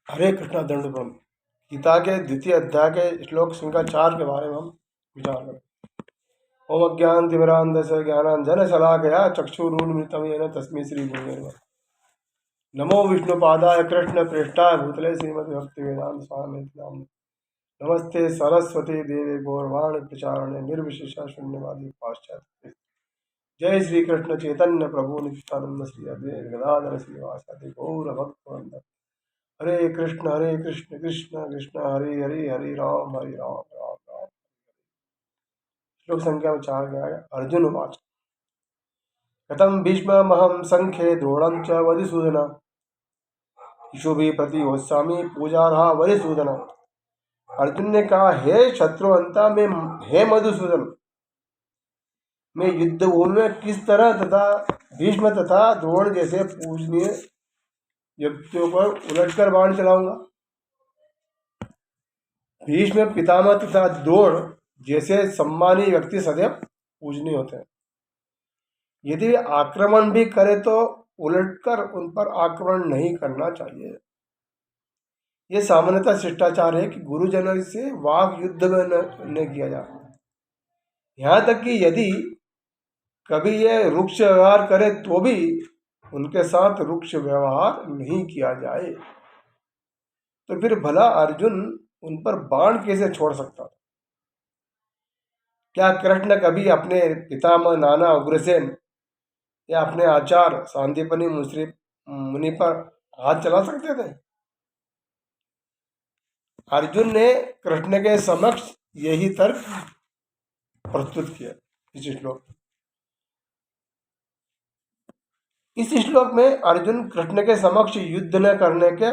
हरे कृष्णा दंडोपम। गीता के द्वितीय अध्याय के श्लोक संख्या 4 के बारे में हम विचार करें। ओम अज्ञान तिमिरांधस्य ज्ञानांजन शलाकया चक्षुरुन्मिलितं येन तस्मै श्री गुरुवे नमः। नमो विष्णुपादाय कृष्ण प्रेष्ठाय भूतले श्रीमद् भक्ति वेदांत स्वामी नाम। नमस्ते सरस्वती देवी गौरवाणी प्रचारणे निर्विशेष शून्यवादी पाश्चात्य। जय श्री कृष्ण चैतन्य प्रभु नित्यानंद श्री अद्वैत गदाधर श्रीवासादि गौर भक्तवृंद। हरे कृष्ण कृष्ण कृष्ण हरे हरे, हरे राम राम राम। श्लोक संख्या में 4 गया है। अर्जुन उवाच कथम भीष्ममहं संख्ये द्रोणं च वधिसूदन इषुभिः प्रतियोत्स्यामि पूजार्हा वधिसूदन। अर्जुन ने कहा, हे शत्रुअंता में, हे मधुसूदन, मैं युद्ध भूमि में किस तरह तथा भीष्म तथा द्रोण जैसे पूजनीय व्यक्तियों पर उलटकर बाण चलाऊंगा। भीष्म पितामह तथा द्रोण जैसे सम्मानीय व्यक्ति सदैव पूजनीय होते हैं। यदि आक्रमण भी करे तो उलटकर उन पर आक्रमण नहीं करना चाहिए। यह सामान्यतः शिष्टाचार है कि गुरुजनों से वाक युद्ध में न किया जाए। यहाँ तक कि यदि कभी यह रुक्ष व्यवहार करे तो भी उनके साथ रुक्ष व्यवहार नहीं किया जाए। तो फिर भला अर्जुन उन पर बाण कैसे छोड़ सकता था? क्या कृष्ण कभी अपने पितामह नाना उग्रसेन या अपने आचार्य सांदीपनि मुनि पर हाथ चला सकते थे? अर्जुन ने कृष्ण के समक्ष यही तर्क प्रस्तुत किया। इस श्लोक में अर्जुन कृष्ण के समक्ष युद्ध न करने के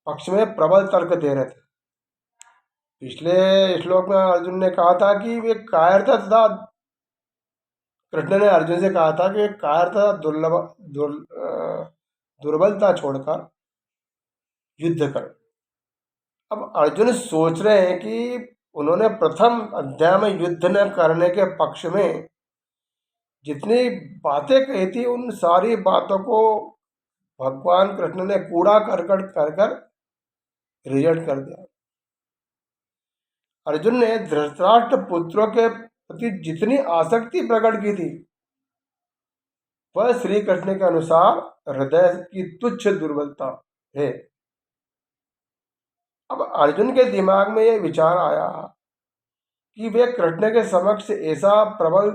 पक्ष में प्रबल तर्क दे रहे थे। पिछले श्लोक में अर्जुन ने कहा था कि वे कायरता तथा कृष्ण ने अर्जुन से कहा था कि कायरता दुर्बलता छोड़कर युद्ध कर। अब अर्जुन सोच रहे हैं कि उन्होंने प्रथम अध्याय में युद्ध न करने के पक्ष में जितनी बातें कही थी उन सारी बातों को भगवान कृष्ण ने कूड़ा करकट कर रिजेक्ट कर दिया। अर्जुन ने धृतराष्ट्र पुत्रों के प्रति जितनी आसक्ति प्रकट की थी वह श्री कृष्ण के अनुसार हृदय की तुच्छ दुर्बलता है। अब अर्जुन के दिमाग में यह विचार आया कि वे कृष्ण के समक्ष ऐसा प्रबल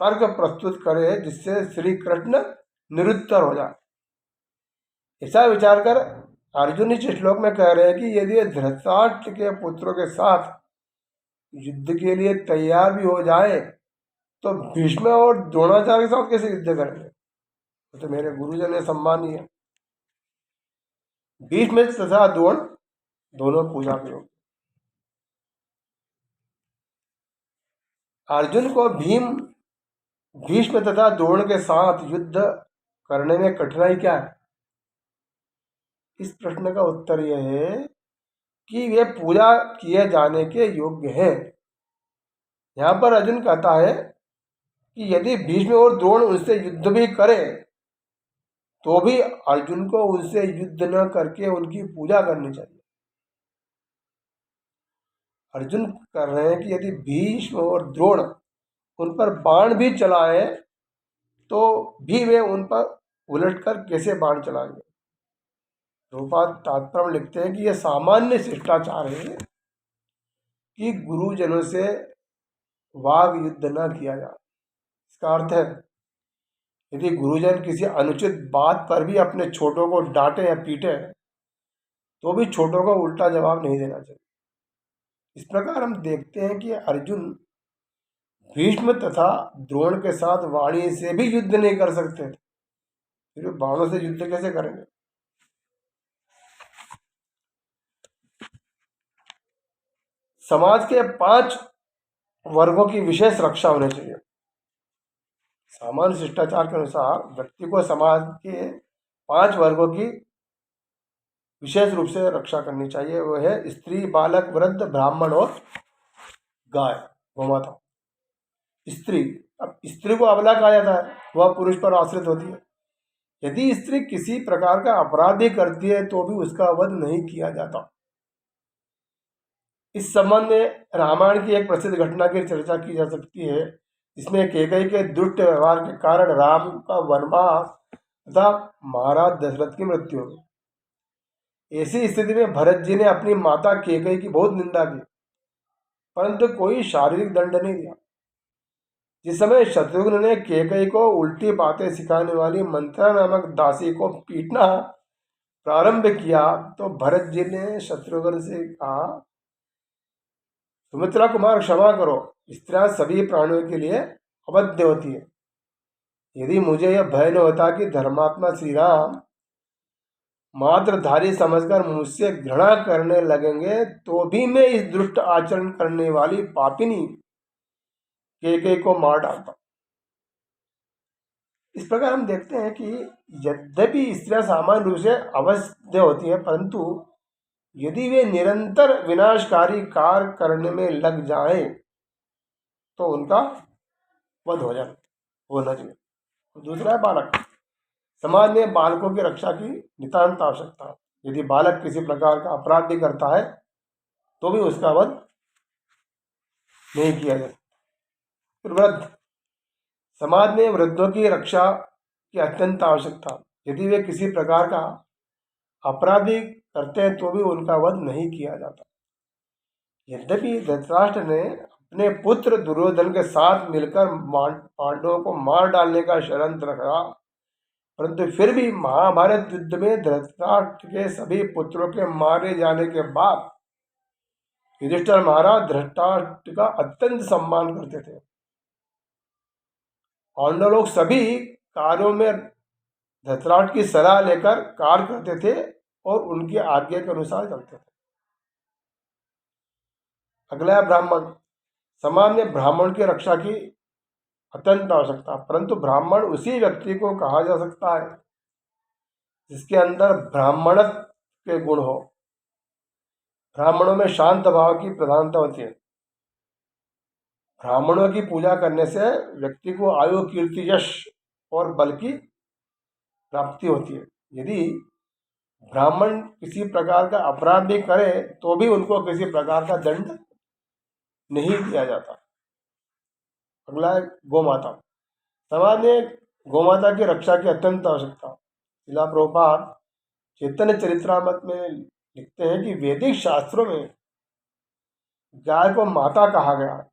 तर्क प्रस्तुत करे जिससे श्री कृष्ण निरुत्तर हो जाए। ऐसा विचार कर अर्जुन इस श्लोक में कह रहे हैं कि यदि धृतराष्ट्र के पुत्रों के साथ युद्ध के लिए तैयार भी हो जाए तो भीष्म और द्रोणाचार्य के साथ कैसे युद्ध करेंगे? तो मेरे गुरुजन ने सम्मानीय है। भीष्म तथा द्रोण दोनों पूजा के योग्य। अर्जुन को भीष्म तथा द्रोण के साथ युद्ध करने में कठिनाई क्या है? इस प्रश्न का उत्तर यह है कि वे पूजा किए जाने के योग्य हैं। यहाँ पर अर्जुन कहता है कि यदि भीष्म और द्रोण उनसे युद्ध भी करे तो भी अर्जुन को उनसे युद्ध न करके उनकी पूजा करनी चाहिए। अर्जुन कर रहे हैं कि यदि भीष्म और द्रोण उन पर बाण भी चलाए तो भी वे उन पर उलटकर कैसे बाण चलाएंगे। रूपात तात्पर्य लिखते हैं कि यह सामान्य शिष्टाचार है कि गुरुजनों से वाग युद्ध न किया जाए। इसका अर्थ है यदि गुरुजन किसी अनुचित बात पर भी अपने छोटों को डांटे या पीटे तो भी छोटों को उल्टा जवाब नहीं देना चाहिए। इस प्रकार हम देखते हैं कि अर्जुन भीष्म तथा द्रोण के साथ वाणी से भी युद्ध नहीं कर सकते थे, फिर बाणों से युद्ध कैसे करेंगे? समाज के 5 वर्गों की विशेष रक्षा होनी चाहिए। सामान्य शिष्टाचार के अनुसार व्यक्ति को समाज के 5 वर्गों की विशेष रूप से रक्षा करनी चाहिए। वो है स्त्री, बालक, वृद्ध, ब्राह्मण और गाय गोमाता। स्त्री, अब स्त्री को अबला कहा जाता है, वह पुरुष पर आश्रित होती है। यदि स्त्री किसी प्रकार का अपराध भी करती है तो भी उसका वध नहीं किया जाता। इस संबंध में रामायण की एक प्रसिद्ध घटना की चर्चा की जा सकती है, जिसमें कैकेयी के दुष्ट व्यवहार के कारण राम का वनवास तथा महाराज दशरथ की मृत्यु हो गई। ऐसी स्थिति में भरत जी ने अपनी माता कैकेयी की बहुत निंदा की, परंतु कोई शारीरिक दंड नहीं दिया। जिस समय शत्रुघ्न ने कैकेयी को उल्टी बातें सिखाने वाली मंत्रा नामक दासी को पीटना प्रारंभ किया तो भरत जी ने शत्रुघ्न से कहा, सुमित्रा कुमार क्षमा करो, स्त्रियां सभी प्राणियों के लिए अवध्य होती है। यदि मुझे यह भय न होता कि धर्मात्मा श्री राम मात्रधारी समझकर मुझसे घृणा करने लगेंगे तो भी मैं इस दुष्ट आचरण करने वाली पापिनी कैकेयी को मार डालता। इस प्रकार हम देखते हैं कि यद्यपि स्त्रियां सामान्य रूप से अवध्य होती है, परंतु यदि वे निरंतर विनाशकारी कार्य करने में लग जाएं तो उनका वध होना चाहिए। दूसरा है बालक। समाज में बालकों की रक्षा की नितांत आवश्यकता है। यदि बालक किसी प्रकार का अपराध भी करता है तो भी उसका वध नहीं किया जाता। फिर वृद्ध। समाज में वृद्धों की रक्षा की अत्यंत आवश्यकता। यदि वे किसी प्रकार का अपराध भी करते हैं तो भी उनका वध नहीं किया जाता। यद्यपि धृतराष्ट्र ने अपने पुत्र दुर्योधन के साथ मिलकर पांडवों को मार डालने का षड्यंत्र रखा, परंतु फिर भी महाभारत युद्ध में धृतराष्ट्र के सभी पुत्रों के मारे जाने के बाद युधिष्ठिर महाराज धृतराष्ट्र का अत्यंत सम्मान करते थे। पांडव लोग सभी कार्यों में धृतराष्ट्र की सलाह लेकर कार्य करते थे और उनकी आज्ञा के अनुसार चलते थे। अगला है ब्राह्मण। समाज में ब्राह्मण की रक्षा की अत्यंत आवश्यकता, परंतु ब्राह्मण उसी व्यक्ति को कहा जा सकता है जिसके अंदर ब्राह्मणत्व के गुण हो। ब्राह्मणों में शांत भाव की प्रधानता होती है। ब्राह्मणों की पूजा करने से व्यक्ति को आयु, कीर्ति, यश और बल की प्राप्ति होती है। यदि ब्राह्मण किसी प्रकार का अपराध भी करे तो भी उनको किसी प्रकार का दंड नहीं दिया जाता। अगला है गौमाता। समाज में गौमाता की रक्षा की अत्यंत आवश्यकता। शिला प्रभुपाद चैतन्य चरित्रामृत में लिखते हैं कि वैदिक शास्त्रों में गाय को माता कहा गया है,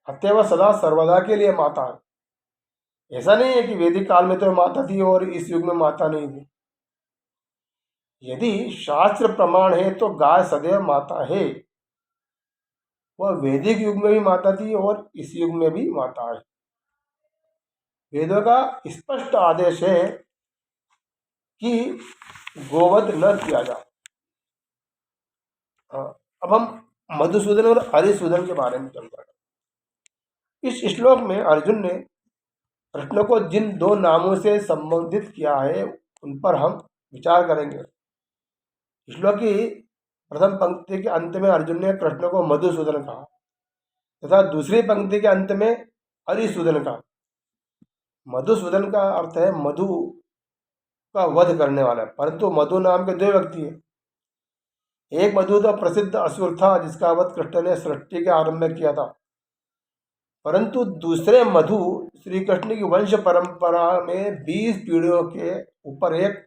अतएव सदा सर्वदा के लिए माता है। ऐसा नहीं है कि वैदिक काल में तो माता थी और इस युग में माता नहीं थी। यदि शास्त्र प्रमाण है तो गाय सदैव माता है। वह वैदिक युग में भी माता थी और इस युग में भी माता है। वेदों का स्पष्ट आदेश है कि गोवध न किया जाए। अब हम मधुसूदन और हरिसूदन के बारे में चलते हैं। इस श्लोक में अर्जुन ने कृष्ण को जिन दो नामों से संबोधित किया है उन पर हम विचार करेंगे। श्लोक की प्रथम पंक्ति के अंत में अर्जुन ने कृष्ण को मधुसूदन कहा तथा दूसरी पंक्ति के अंत में हरिसूदन कहा। मधुसूदन का अर्थ है मधु का वध करने वाला, परंतु मधु नाम के दो व्यक्ति हैं। एक मधु तो प्रसिद्ध असुर था जिसका वध कृष्ण ने सृष्टि के आरंभ में किया था, परंतु दूसरे मधु श्री कृष्ण की वंश परंपरा में 20 पीढ़ियों के ऊपर एक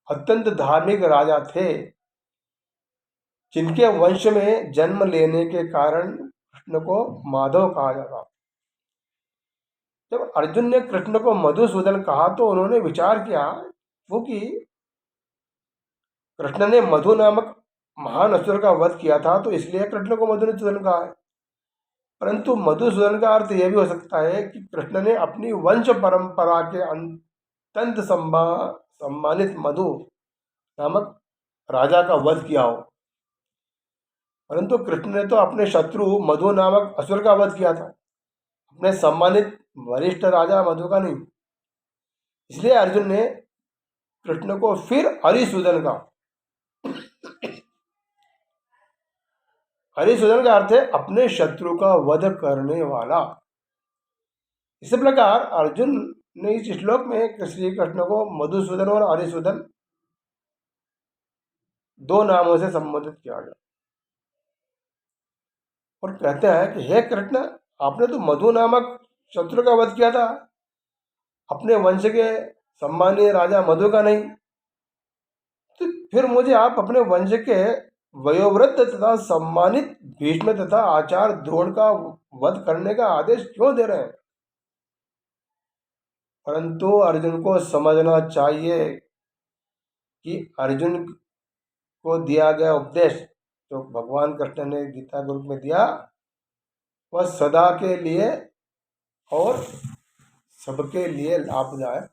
अत्यंत धार्मिक राजा थे जिनके वंश में जन्म लेने के कारण कृष्ण को माधव कहा जाता। जब अर्जुन ने कृष्ण को मधुसूदन कहा तो उन्होंने विचार किया क्योंकि कृष्ण ने मधु नामक महान असुर का वध किया था तो इसलिए कृष्ण को मधुसूदन कहा है। परंतु मधुसूदन का अर्थ यह भी हो सकता है कि कृष्ण ने अपनी वंश परंपरा के अत्यंत सम्मानित मधु नामक राजा का वध किया हो, परंतु कृष्ण ने तो अपने शत्रु मधु नामक असुर का वध किया था, अपने सम्मानित वरिष्ठ राजा मधु का नहीं। इसलिए अर्जुन ने कृष्ण को फिर हरिसूदन का। हरिसूदन का अर्थ है अपने शत्रु का वध करने वाला। इसी प्रकार अर्जुन ने इस श्लोक में श्री कृष्ण को मधुसूदन और हरिसूदन दो नामों से संबोधित किया गया और कहते हैं कि हे कृष्ण, आपने तो मधु नामक शत्रु का वध किया था, अपने वंश के सम्मानीय राजा मधु का नहीं। तो फिर मुझे आप अपने वंश के वयोवृद्ध तथा सम्मानित भीष्म तथा आचार्य द्रोण का वध करने का आदेश क्यों दे रहे हैं? परंतु अर्जुन को समझना चाहिए कि अर्जुन को दिया गया उपदेश जो भगवान कृष्ण ने गीता के रूप में दिया, वह सदा के लिए और सबके लिए लाभदायक